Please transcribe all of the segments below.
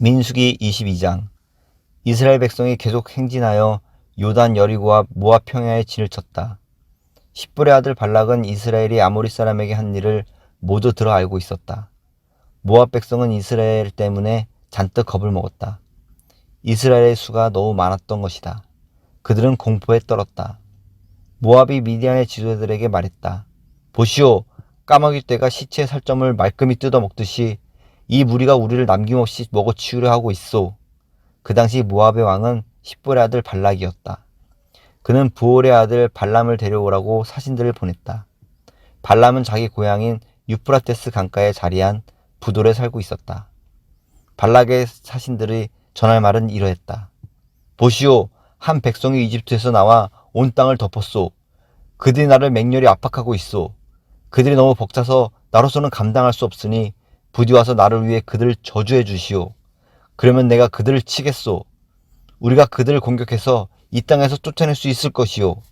민수기 22장. 이스라엘 백성이 계속 행진하여 요단 여리고와 모압 평야에 진을 쳤다. 십볼의 아들 발락은 이스라엘이 아모리 사람에게 한 일을 모두 들어 알고 있었다. 모압 백성은 이스라엘 때문에 잔뜩 겁을 먹었다. 이스라엘의 수가 너무 많았던 것이다. 그들은 공포에 떨었다. 모압이 미디안의 지도자들에게 말했다. 보시오, 까마귀 떼가 시체의 살점을 말끔히 뜯어먹듯이 이 무리가 우리를 남김없이 먹어치우려 하고 있소. 그 당시 모압의 왕은 십볼의 아들 발락이었다. 그는 부올의 아들 발람을 데려오라고 사신들을 보냈다. 발람은 자기 고향인 유프라테스 강가에 자리한 부돌에 살고 있었다. 발락의 사신들이 전할 말은 이러했다. 보시오, 한 백성이 이집트에서 나와 온 땅을 덮었소. 그들이 나를 맹렬히 압박하고 있소. 그들이 너무 벅차서 나로서는 감당할 수 없으니 부디 와서 나를 위해 그들을 저주해 주시오. 그러면 내가 그들을 치겠소. 우리가 그들을 공격해서 이 땅에서 쫓아낼 수 있을 것이오.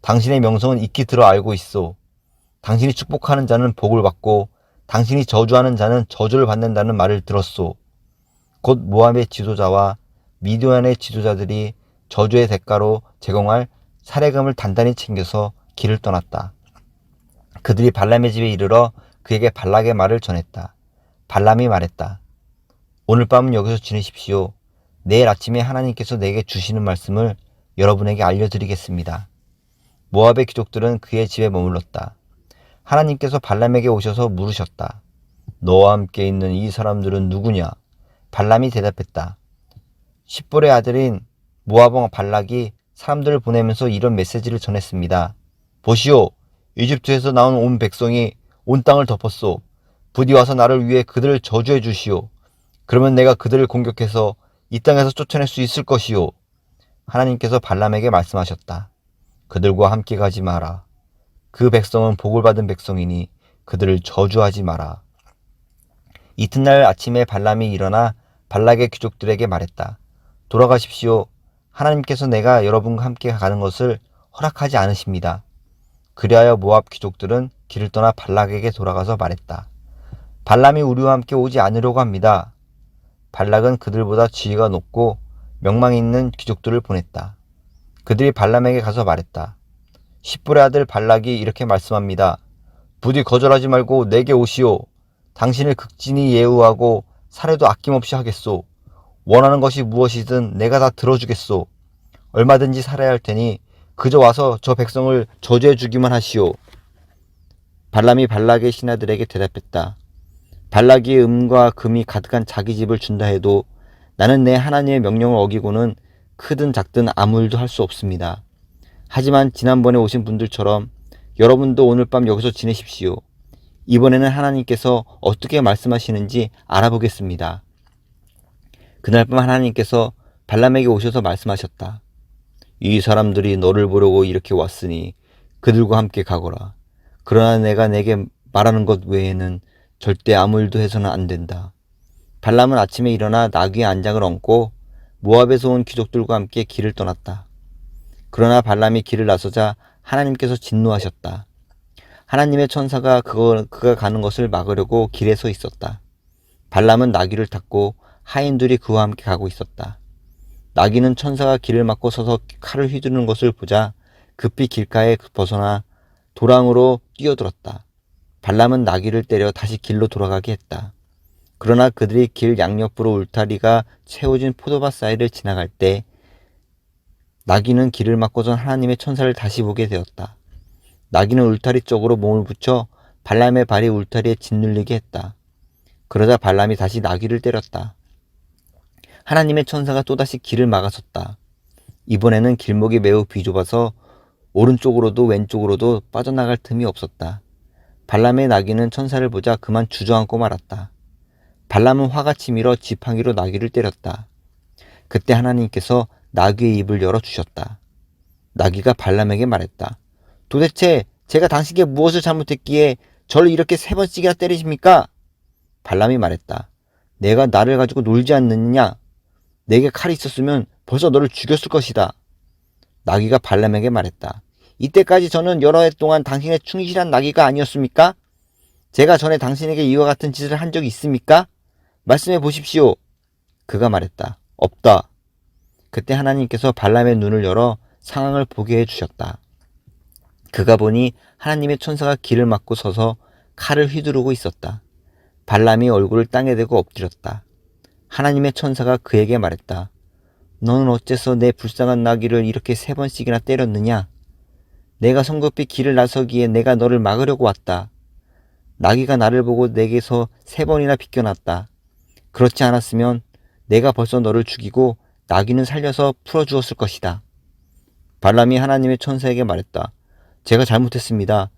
당신의 명성은 익히 들어 알고 있소. 당신이 축복하는 자는 복을 받고 당신이 저주하는 자는 저주를 받는다는 말을 들었소. 곧 모압의 지도자와 미디안의 지도자들이 저주의 대가로 제공할 사례금을 단단히 챙겨서 길을 떠났다. 그들이 발람의 집에 이르러 그에게 발락의 말을 전했다. 발람이 말했다. 오늘 밤은 여기서 지내십시오. 내일 아침에 하나님께서 내게 주시는 말씀을 여러분에게 알려드리겠습니다. 모압의 귀족들은 그의 집에 머물렀다. 하나님께서 발람에게 오셔서 물으셨다. 너와 함께 있는 이 사람들은 누구냐? 발람이 대답했다. 십볼의 아들인 모압 왕 발락이 사람들을 보내면서 이런 메시지를 전했습니다. 보시오, 이집트에서 나온 온 백성이 온 땅을 덮었소. 부디 와서 나를 위해 그들을 저주해 주시오. 그러면 내가 그들을 공격해서 이 땅에서 쫓아낼 수 있을 것이오. 하나님께서 발람에게 말씀하셨다. 그들과 함께 가지 마라. 그 백성은 복을 받은 백성이니 그들을 저주하지 마라. 이튿날 아침에 발람이 일어나 발락의 귀족들에게 말했다. 돌아가십시오. 하나님께서 내가 여러분과 함께 가는 것을 허락하지 않으십니다. 그리하여 모압 귀족들은 길을 떠나 발락에게 돌아가서 말했다. 발람이 우리와 함께 오지 않으려고 합니다. 발락은 그들보다 지위가 높고 명망이 있는 귀족들을 보냈다. 그들이 발람에게 가서 말했다. 십볼의 아들 발락이 이렇게 말씀합니다. 부디 거절하지 말고 내게 오시오. 당신을 극진히 예우하고 살해도 아낌없이 하겠소. 원하는 것이 무엇이든 내가 다 들어주겠소. 얼마든지 살해할 테니 그저 와서 저 백성을 저주해 주기만 하시오. 발람이 발락의 신하들에게 대답했다. 발락이 음과 금이 가득한 자기 집을 준다 해도 나는 내 하나님의 명령을 어기고는 크든 작든 아무 일도 할 수 없습니다. 하지만 지난번에 오신 분들처럼 여러분도 오늘 밤 여기서 지내십시오. 이번에는 하나님께서 어떻게 말씀하시는지 알아보겠습니다. 그날 밤 하나님께서 발람에게 오셔서 말씀하셨다. 이 사람들이 너를 보려고 이렇게 왔으니 그들과 함께 가거라. 그러나 내가 내게 말하는 것 외에는 절대 아무 일도 해서는 안 된다. 발람은 아침에 일어나 나귀의 안장을 얹고 모압에서 온 귀족들과 함께 길을 떠났다. 그러나 발람이 길을 나서자 하나님께서 진노하셨다. 하나님의 천사가 그가 가는 것을 막으려고 길에 서 있었다. 발람은 나귀를 탔고 하인들이 그와 함께 가고 있었다. 나귀는 천사가 길을 막고 서서 칼을 휘두르는 것을 보자 급히 길가에 벗어나 도랑으로 뛰어들었다. 발람은 나귀를 때려 다시 길로 돌아가게 했다. 그러나 그들이 길 양옆으로 울타리가 채워진 포도밭 사이를 지나갈 때 나귀는 길을 막고선 하나님의 천사를 다시 보게 되었다. 나귀는 울타리 쪽으로 몸을 붙여 발람의 발이 울타리에 짓눌리게 했다. 그러자 발람이 다시 나귀를 때렸다. 하나님의 천사가 또다시 길을 막아섰다. 이번에는 길목이 매우 비좁아서 오른쪽으로도 왼쪽으로도 빠져나갈 틈이 없었다. 발람의 나귀는 천사를 보자 그만 주저앉고 말았다. 발람은 화가 치밀어 지팡이로 나귀를 때렸다. 그때 하나님께서 나귀의 입을 열어주셨다. 나귀가 발람에게 말했다. 도대체 제가 당신께 무엇을 잘못했기에 저를 이렇게 3번씩이나 때리십니까? 발람이 말했다. 내가 나를 가지고 놀지 않느냐? 내게 칼이 있었으면 벌써 너를 죽였을 것이다. 나귀가 발람에게 말했다. 이때까지 저는 여러 해 동안 당신의 충실한 나귀가 아니었습니까? 제가 전에 당신에게 이와 같은 짓을 한 적이 있습니까? 말씀해 보십시오. 그가 말했다. 없다. 그때 하나님께서 발람의 눈을 열어 상황을 보게 해주셨다. 그가 보니 하나님의 천사가 길을 막고 서서 칼을 휘두르고 있었다. 발람이 얼굴을 땅에 대고 엎드렸다. 하나님의 천사가 그에게 말했다. 너는 어째서 내 불쌍한 나귀를 이렇게 3번씩이나 때렸느냐? 내가 성급히 길을 나서기에 내가 너를 막으려고 왔다. 나귀가 나를 보고 내게서 3번이나 비껴났다. 그렇지 않았으면 내가 벌써 너를 죽이고 나귀는 살려서 풀어주었을 것이다. 발람이 하나님의 천사에게 말했다. 제가 잘못했습니다.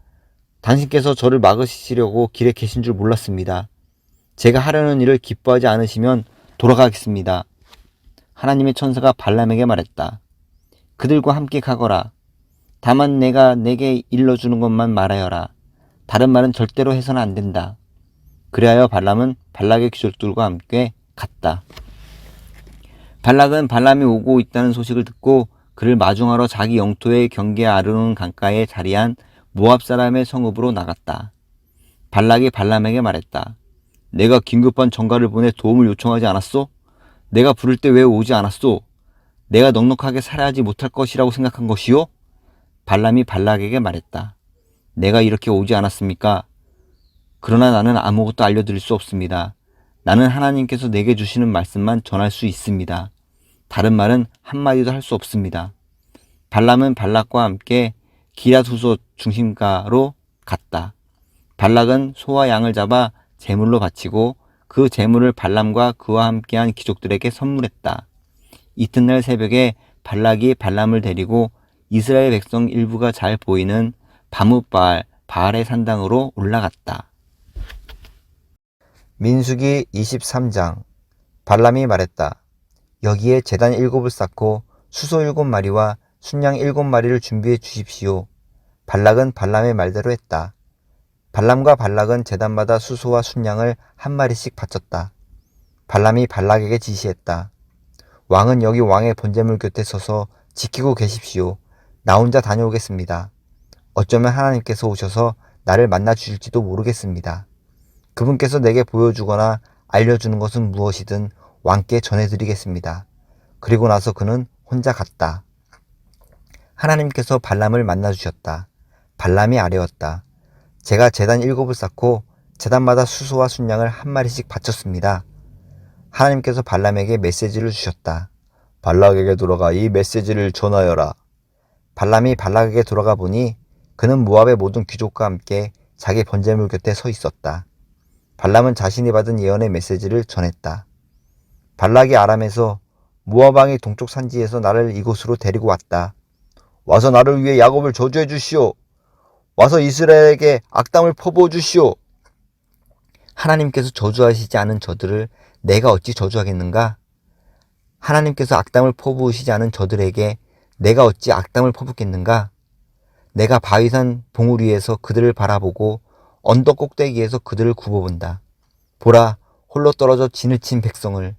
당신께서 저를 막으시려고 길에 계신 줄 몰랐습니다. 제가 하려는 일을 기뻐하지 않으시면 돌아가겠습니다. 하나님의 천사가 발람에게 말했다. 그들과 함께 가거라. 다만 내가 내게 일러주는 것만 말하여라. 다른 말은 절대로 해서는 안 된다. 그리하여 발람은 발락의 귀족들과 함께 갔다. 발락은 발람이 오고 있다는 소식을 듣고 그를 마중하러 자기 영토의 경계 아르논 강가에 자리한 모압 사람의 성읍으로 나갔다. 발락이 발람에게 말했다. 내가 긴급한 전가를 보내 도움을 요청하지 않았소? 내가 부를 때 왜 오지 않았소? 내가 넉넉하게 살아야지 못할 것이라고 생각한 것이요? 발람이 발락에게 말했다. 내가 이렇게 오지 않았습니까? 그러나 나는 아무것도 알려드릴 수 없습니다. 나는 하나님께서 내게 주시는 말씀만 전할 수 있습니다. 다른 말은 한마디도 할 수 없습니다. 발람은 발락과 함께 기랏후소 중심가로 갔다. 발락은 소와 양을 잡아 제물로 바치고 그 제물을 발람과 그와 함께한 귀족들에게 선물했다. 이튿날 새벽에 발락이 발람을 데리고 이스라엘 백성 일부가 잘 보이는 바뭇바알, 바알의 산당으로 올라갔다. 민수기 23장. 발람이 말했다. 여기에 제단 7을 쌓고 수소 7마리와 순양 7마리를 준비해 주십시오. 발락은 발람의 말대로 했다. 발람과 발락은 제단마다 수소와 순양을 1마리씩 바쳤다. 발람이 발락에게 지시했다. 왕은 여기 왕의 번제물 곁에 서서 지키고 계십시오. 나 혼자 다녀오겠습니다. 어쩌면 하나님께서 오셔서 나를 만나 주실지도 모르겠습니다. 그분께서 내게 보여주거나 알려주는 것은 무엇이든 왕께 전해드리겠습니다. 그리고 나서 그는 혼자 갔다. 하나님께서 발람을 만나 주셨다. 발람이 아뢰었다. 제가 제단 7을 쌓고 제단마다 수소와 순양을 1마리씩 바쳤습니다. 하나님께서 발람에게 메시지를 주셨다. 발락에게 돌아가 이 메시지를 전하여라. 발람이 발락에게 돌아가 보니 그는 모압의 모든 귀족과 함께 자기 번제물 곁에 서 있었다. 발람은 자신이 받은 예언의 메시지를 전했다. 발락이 아람에서 모압 왕이 동쪽 산지에서 나를 이곳으로 데리고 왔다. 와서 나를 위해 야곱을 저주해 주시오. 와서 이스라엘에게 악담을 퍼부어 주시오. 하나님께서 저주하시지 않은 저들을 내가 어찌 저주하겠는가? 하나님께서 악담을 퍼부으시지 않은 저들에게 내가 어찌 악담을 퍼붓겠는가? 내가 바위산 봉우리 위에서 그들을 바라보고 언덕 꼭대기에서 그들을 굽어본다. 보라, 홀로 떨어져 진을 친 백성을.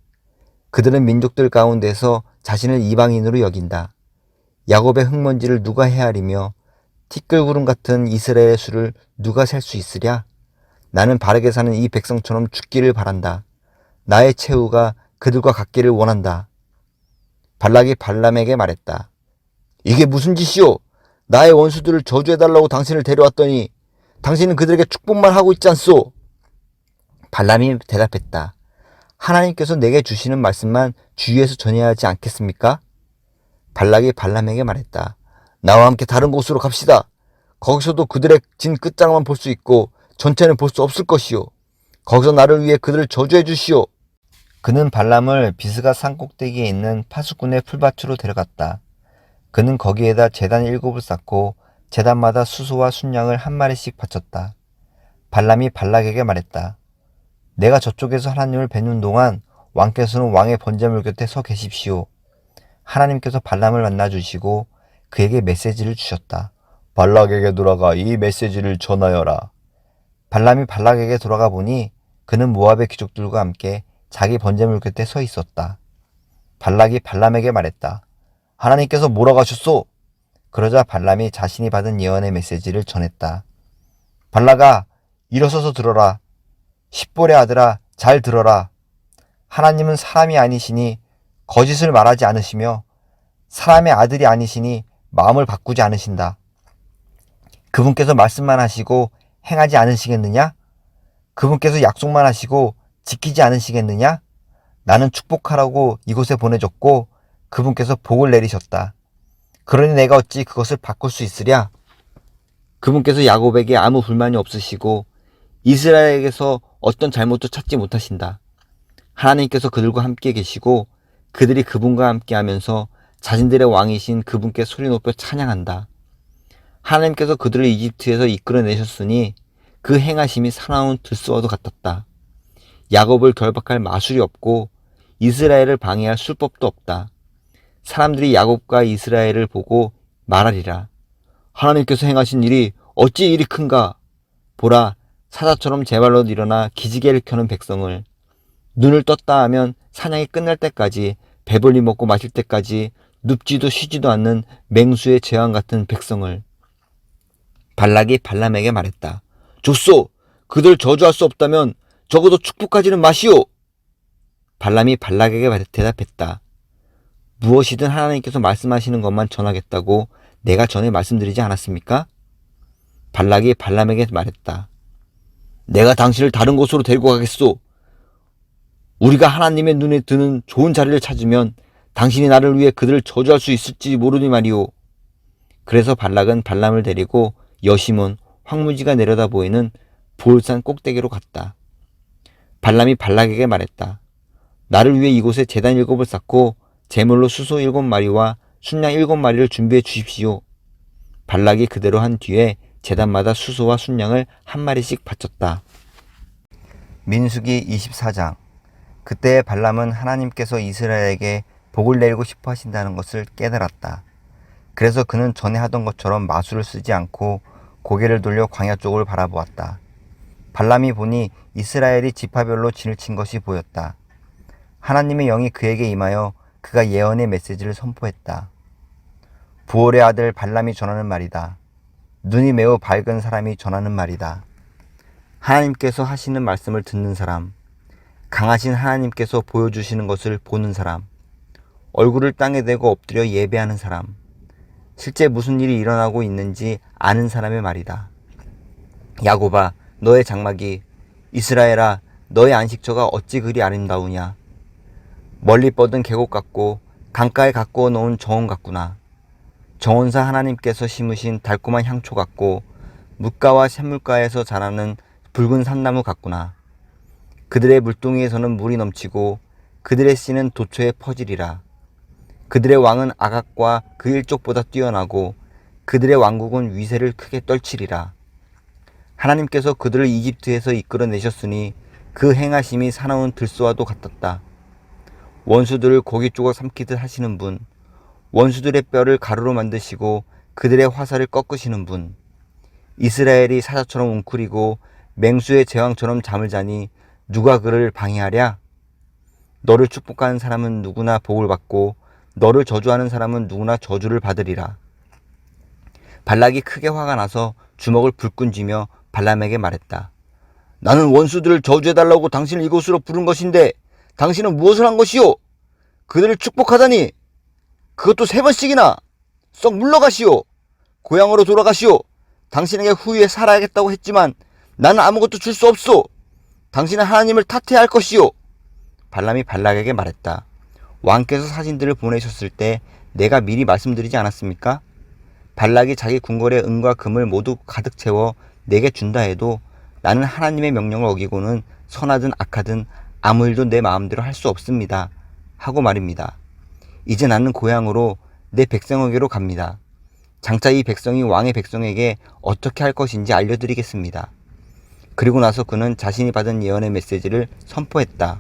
그들은 민족들 가운데서 자신을 이방인으로 여긴다. 야곱의 흙먼지를 누가 헤아리며 티끌구름 같은 이스라엘의 수를 누가 셀 수 있으랴? 나는 바르게 사는 이 백성처럼 죽기를 바란다. 나의 최후가 그들과 같기를 원한다. 발락이 발람에게 말했다. 이게 무슨 짓이오? 나의 원수들을 저주해달라고 당신을 데려왔더니 당신은 그들에게 축복만 하고 있지 않소? 발람이 대답했다. 하나님께서 내게 주시는 말씀만 주위에서 전해야 하지 않겠습니까? 발락이 발람에게 말했다. 나와 함께 다른 곳으로 갑시다. 거기서도 그들의 진 끝장만 볼 수 있고 전체는 볼 수 없을 것이오. 거기서 나를 위해 그들을 저주해 주시오. 그는 발람을 비스가 산 꼭대기에 있는 파수꾼의 풀밭으로 데려갔다. 그는 거기에다 제단 7을 쌓고 제단마다 수소와 순양을 1마리씩 바쳤다. 발람이 발락에게 말했다. 내가 저쪽에서 하나님을 뵙는 동안 왕께서는 왕의 번제물 곁에 서 계십시오. 하나님께서 발람을 만나 주시고 그에게 메시지를 주셨다. 발락에게 돌아가 이 메시지를 전하여라. 발람이 발락에게 돌아가 보니 그는 모압의 귀족들과 함께 자기 번제물 곁에 서 있었다. 발락이 발람에게 말했다. 하나님께서 뭐라고 하셨소? 그러자 발람이 자신이 받은 예언의 메시지를 전했다. 발락아, 일어서서 들어라. 십볼의 아들아, 잘 들어라. 하나님은 사람이 아니시니 거짓을 말하지 않으시며 사람의 아들이 아니시니 마음을 바꾸지 않으신다. 그분께서 말씀만 하시고 행하지 않으시겠느냐? 그분께서 약속만 하시고 지키지 않으시겠느냐? 나는 축복하라고 이곳에 보내줬고 그분께서 복을 내리셨다. 그러니 내가 어찌 그것을 바꿀 수 있으랴? 그분께서 야곱에게 아무 불만이 없으시고 이스라엘에게서 어떤 잘못도 찾지 못하신다. 하나님께서 그들과 함께 계시고 그들이 그분과 함께 하면서 자신들의 왕이신 그분께 소리 높여 찬양한다. 하나님께서 그들을 이집트에서 이끌어내셨으니 그 행하심이 사나운 들소와도 같았다. 야곱을 결박할 마술이 없고 이스라엘을 방해할 술법도 없다. 사람들이 야곱과 이스라엘을 보고 말하리라. 하나님께서 행하신 일이 어찌 이리 큰가? 보라, 사자처럼 제 발로 일어나 기지개를 켜는 백성을, 눈을 떴다 하면 사냥이 끝날 때까지 배불리 먹고 마실 때까지 눕지도 쉬지도 않는 맹수의 제왕 같은 백성을. 발락이 발람에게 말했다. 좋소! 그들 저주할 수 없다면 적어도 축복하지는 마시오! 발람이 발락에게 대답했다. 무엇이든 하나님께서 말씀하시는 것만 전하겠다고 내가 전에 말씀드리지 않았습니까? 발락이 발람에게 말했다. 내가 당신을 다른 곳으로 데리고 가겠소. 우리가 하나님의 눈에 드는 좋은 자리를 찾으면 당신이 나를 위해 그들을 저주할 수 있을지 모르니 말이오. 그래서 발락은 발람을 데리고 여시몬 황무지가 내려다 보이는 부올산 꼭대기로 갔다. 발람이 발락에게 말했다. 나를 위해 이곳에 제단 7을 쌓고 제물로 수소 7마리와 순양 7마리를 준비해 주십시오. 발락이 그대로 한 뒤에 제단마다 수소와 순양을 1마리씩 바쳤다. 민수기 24장. 그때 발람은 하나님께서 이스라엘에게 복을 내리고 싶어 하신다는 것을 깨달았다. 그래서 그는 전에 하던 것처럼 마술을 쓰지 않고 고개를 돌려 광야 쪽을 바라보았다. 발람이 보니 이스라엘이 지파별로 진을 친 것이 보였다. 하나님의 영이 그에게 임하여 그가 예언의 메시지를 선포했다. 부올의 아들 발람이 전하는 말이다. 눈이 매우 밝은 사람이 전하는 말이다. 하나님께서 하시는 말씀을 듣는 사람, 강하신 하나님께서 보여주시는 것을 보는 사람, 얼굴을 땅에 대고 엎드려 예배하는 사람, 실제 무슨 일이 일어나고 있는지 아는 사람의 말이다. 야곱아, 너의 장막이, 이스라엘아, 너의 안식처가 어찌 그리 아름다우냐. 멀리 뻗은 계곡 같고 강가에 가꾸어 놓은 정원 같구나. 정원사 하나님께서 심으신 달콤한 향초 같고 뭇가와 샘물가에서 자라는 붉은 산나무 같구나. 그들의 물동이에서는 물이 넘치고 그들의 씨는 도처에 퍼지리라. 그들의 왕은 아각과 그 일족보다 뛰어나고 그들의 왕국은 위세를 크게 떨치리라. 하나님께서 그들을 이집트에서 이끌어내셨으니 그 행하심이 사나운 들소와도 같았다. 원수들을 고기 쪼가 삼키듯 하시는 분, 원수들의 뼈를 가루로 만드시고 그들의 화살을 꺾으시는 분, 이스라엘이 사자처럼 웅크리고 맹수의 제왕처럼 잠을 자니 누가 그를 방해하랴? 너를 축복하는 사람은 누구나 복을 받고 너를 저주하는 사람은 누구나 저주를 받으리라. 발락이 크게 화가 나서 주먹을 불끈 쥐며 발람에게 말했다. 나는 원수들을 저주해달라고 당신을 이곳으로 부른 것인데 당신은 무엇을 한 것이오? 그들을 축복하다니 그것도 3번씩이나. 썩 물러가시오. 고향으로 돌아가시오. 당신에게 후에 살아야겠다고 했지만 나는 아무것도 줄 수 없소. 당신은 하나님을 탓해야 할 것이오. 발람이 발락에게 말했다. 왕께서 사진들을 보내셨을 때 내가 미리 말씀드리지 않았습니까? 발락이 자기 궁궐에 은과 금을 모두 가득 채워 내게 준다 해도 나는 하나님의 명령을 어기고는 선하든 악하든 아무 일도 내 마음대로 할 수 없습니다. 하고 말입니다. 이제 나는 고향으로 내 백성에게로 갑니다. 장차 이 백성이 왕의 백성에게 어떻게 할 것인지 알려드리겠습니다. 그리고 나서 그는 자신이 받은 예언의 메시지를 선포했다.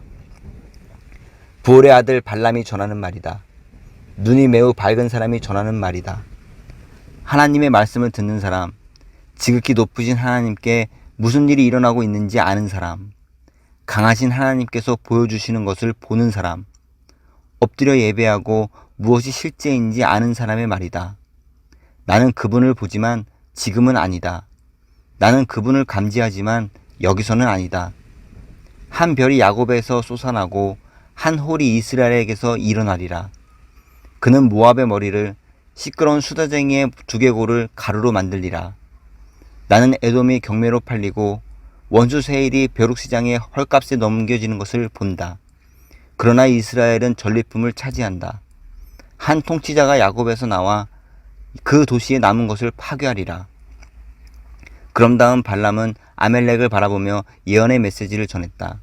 부올의 아들 발람이 전하는 말이다. 눈이 매우 밝은 사람이 전하는 말이다. 하나님의 말씀을 듣는 사람, 지극히 높으신 하나님께 무슨 일이 일어나고 있는지 아는 사람, 강하신 하나님께서 보여주시는 것을 보는 사람, 엎드려 예배하고 무엇이 실제인지 아는 사람의 말이다. 나는 그분을 보지만 지금은 아니다. 나는 그분을 감지하지만 여기서는 아니다. 한 별이 야곱에서 솟아나고 한 홀이 이스라엘에게서 일어나리라. 그는 모압의 머리를 시끄러운 수다쟁이의 두개골을 가루로 만들리라. 나는 에돔이 경매로 팔리고 원수 세일이 벼룩시장에 헐값에 넘겨지는 것을 본다. 그러나 이스라엘은 전리품을 차지한다. 한 통치자가 야곱에서 나와 그 도시에 남은 것을 파괴하리라. 그럼 다음 발람은 아멜렉을 바라보며 예언의 메시지를 전했다.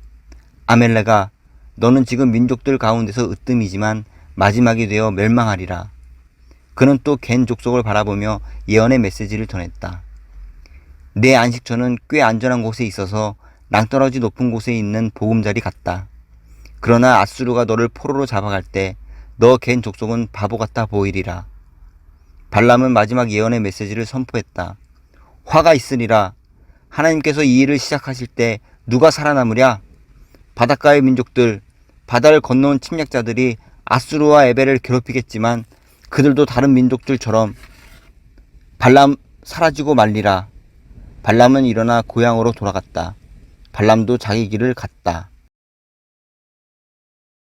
아멜렉아, 너는 지금 민족들 가운데서 으뜸이지만 마지막이 되어 멸망하리라. 그는 또 겐 족속을 바라보며 예언의 메시지를 전했다. 내 안식처는 꽤 안전한 곳에 있어서 낭떠러지 높은 곳에 있는 보금자리 같다. 그러나 아수르가 너를 포로로 잡아갈 때 너 겐 족속은 바보 같아 보이리라. 발람은 마지막 예언의 메시지를 선포했다. 화가 있으리라. 하나님께서 이 일을 시작하실 때 누가 살아남으랴? 바닷가의 민족들, 바다를 건너온 침략자들이 아수르와 에벨을 괴롭히겠지만 그들도 다른 민족들처럼 발람 사라지고 말리라. 발람은 일어나 고향으로 돌아갔다. 발람도 자기 길을 갔다.